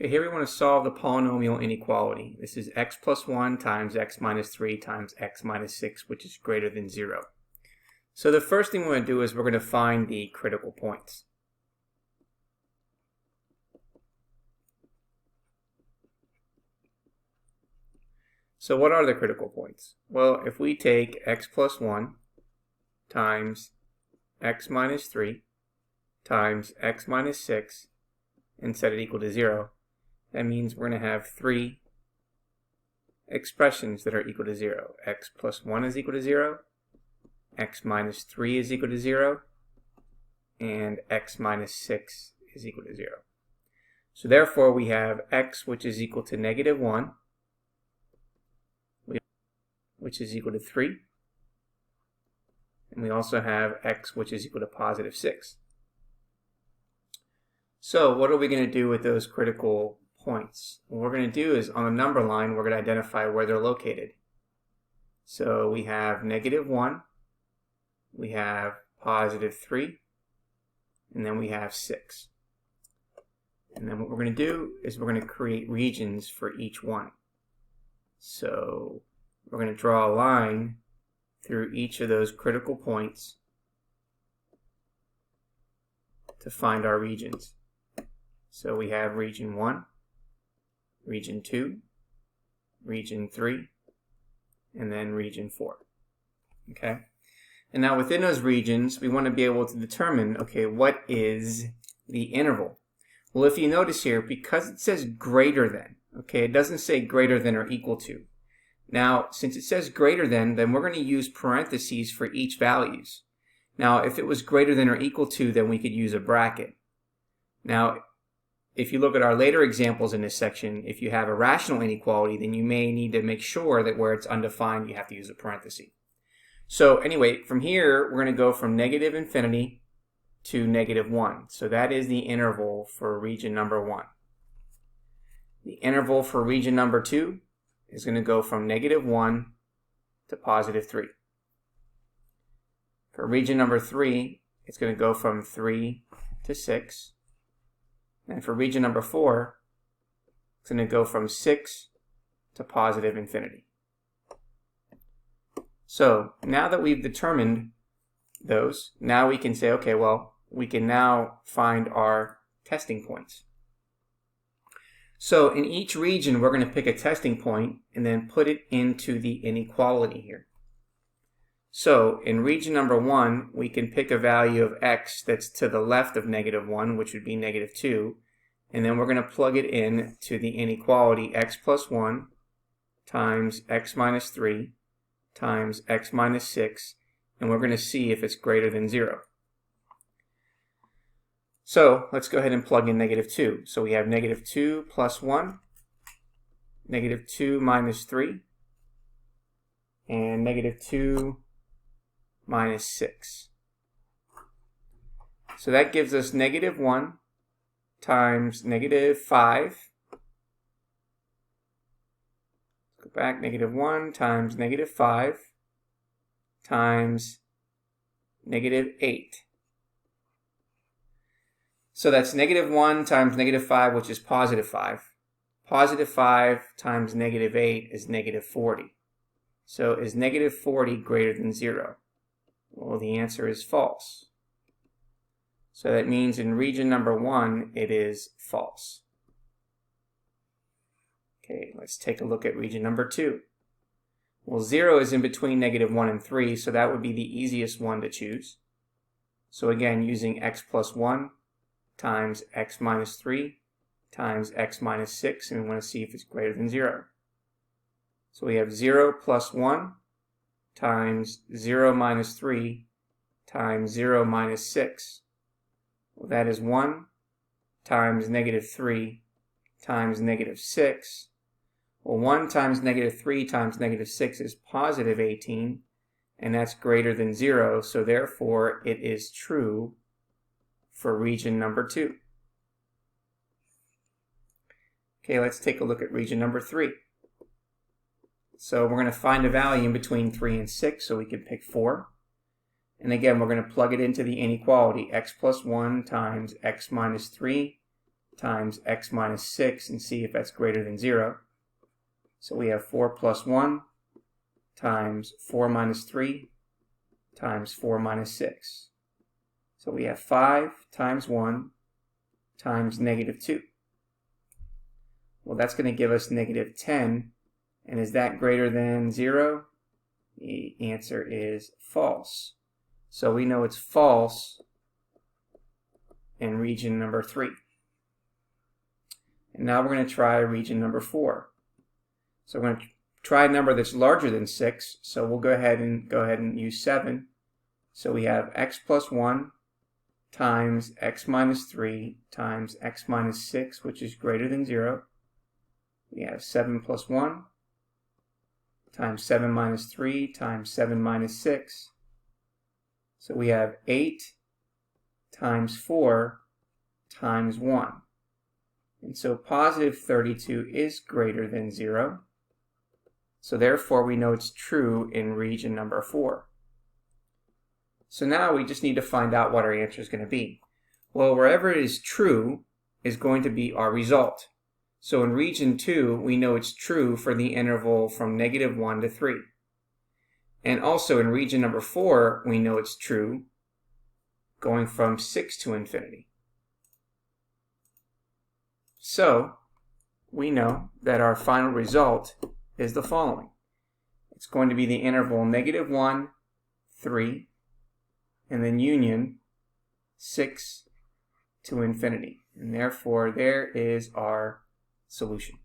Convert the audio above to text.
Okay, here we want to solve the polynomial inequality. This is x plus 1 times x minus 3 times x minus 6, which is greater than 0. So the first thing we're going to do is we're going to find the critical points. So what are the critical points? Well, if we take x plus 1 times x minus 3 times x minus 6 and set it equal to 0, that means we're going to have three expressions that are equal to 0. X plus 1 is equal to 0, x minus 3 is equal to 0, and x minus 6 is equal to 0. So therefore we have x which is equal to negative 1, which is equal to 3, and we also have x which is equal to positive 6. So what are we going to do with those critical points? What we're going to do is on the number line we're going to identify where they're located. So we have negative 1, we have positive 3, and then we have 6. And then what we're going to do is we're going to create regions for each one. So we're going to draw a line through each of those critical points to find our regions. So we have region 1, region 2, region 3, and then region 4. Okay? And now within those regions, we want to be able to determine, okay, what is the interval? Well, if you notice here, because it says greater than, okay, it doesn't say greater than or equal to. Now, since it says greater than, then we're going to use parentheses for each values. Now, if it was greater than or equal to, then we could use a bracket. Now, if you look at our later examples in this section, if you have a rational inequality, then you may need to make sure that where it's undefined, you have to use a parenthesis. So anyway, from here, we're going to go from negative infinity to negative 1. So that is the interval for region number 1. The interval for region number 2 is going to go from negative 1 to positive 3. For region number 3, it's going to go from 3 to 6. And for region number 4, it's going to go from 6 to positive infinity. So now that we've determined those, now we can say, okay, well, we can now find our testing points. So in each region, we're going to pick a testing point and then put it into the inequality here. So in region number 1, we can pick a value of x that's to the left of negative 1, which would be negative 2. And then we're going to plug it in to the inequality x plus 1 times x minus 3 times x minus 6. And we're going to see if it's greater than 0. So let's go ahead and plug in negative 2. So we have negative 2 plus 1, negative 2 minus 3, and negative 2 minus 6. So that gives us negative 1 times negative 5. Go back, negative 1 times negative 5 times negative 8. So that's negative 1 times negative 5, which is positive 5. Positive 5 times negative 8 is negative 40. So is negative 40 greater than 0? Well, the answer is false. So that means in region number 1, it is false. Okay, let's take a look at region number 2. Well, 0 is in between negative 1 and 3, so that would be the easiest one to choose. So again, using x plus 1 times x minus 3 times x minus 6, and we want to see if it's greater than 0. So we have 0 plus 1 times 0 minus 3 times 0 minus 6. Well, that is 1 times negative 3 times negative 6. Well, 1 times negative 3 times negative 6 is positive 18, and that's greater than 0, so therefore it is true for region number 2. Okay, let's take a look at region number 3. So we're going to find a value in between 3 and 6, so we can pick 4. And again, we're going to plug it into the inequality, x plus 1 times x minus 3 times x minus 6 and see if that's greater than 0. So we have 4 plus 1 times 4 minus 3 times 4 minus 6. So we have 5 times 1 times negative 2. Well, that's going to give us negative 10. And is that greater than 0? The answer is false. So we know it's false in region number 3. And now we're going to try region number 4. So we're going to try a number that's larger than 6. So we'll go ahead and use 7. So we have x plus 1 times x minus 3 times x minus 6, which is greater than 0. We have 7 plus 1 times 7 minus 3 times 7 minus 6. So we have 8 times 4 times 1. And so positive 32 is greater than 0. So therefore we know it's true in region number 4. So now we just need to find out what our answer is going to be. Well, wherever it is true is going to be our result. So in region 2, we know it's true for the interval from negative 1 to 3. And also in region number 4, we know it's true going from 6 to infinity. So we know that our final result is the following. It's going to be the interval negative 1, 3, and then union 6 to infinity. And therefore, there is our solution.